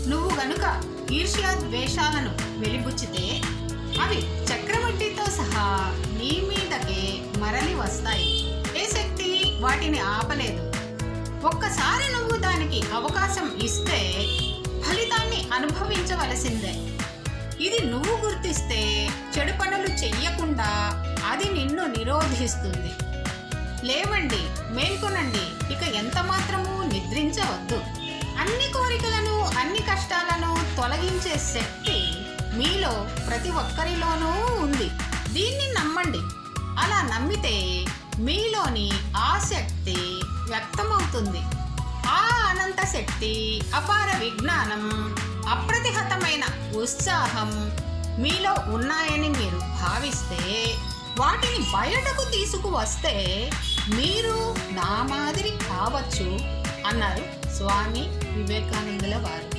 నువ్వు గనుక ఈర్ష్యాద్వేషాలను వెలిబుచ్చితే అవి చక్రవర్తితో సహా నీ మీదకే మరలి వస్తాయి. ఏ శక్తి వాటిని ఆపలేదు. ఒక్కసారి నువ్వు దానికి అవకాశం ఇస్తే ఫలితాన్ని అనుభవించవలసిందే. ఇది నువ్వు గుర్తిస్తే చెడు పనులు చెయ్యకుండా అది నిన్ను నిరోధిస్తుంది. లేవండి, మేల్కొనండి, ఇక ఎంత మాత్రమూ నిద్రించవద్దు. అన్ని కోరికలను, అన్ని కష్టాలను తొలగించే శక్తి మీలో ప్రతి ఒక్కరిలోనూ ఉంది. దీన్ని నమ్మండి. అలా నమ్మితే మీలోని ఆ శక్తి వ్యక్తమవుతుంది. ఆ అనంత శక్తి, అపార విజ్ఞానం, అప్రతిహతమైన ఉత్సాహం మీలో ఉన్నాయని మీరు భావిస్తే వాటిని బయటకు తీసుకువస్తే మీరు నా మాదిరి కావచ్చు అన్నారు స్వామి వివేకానందుల వారు.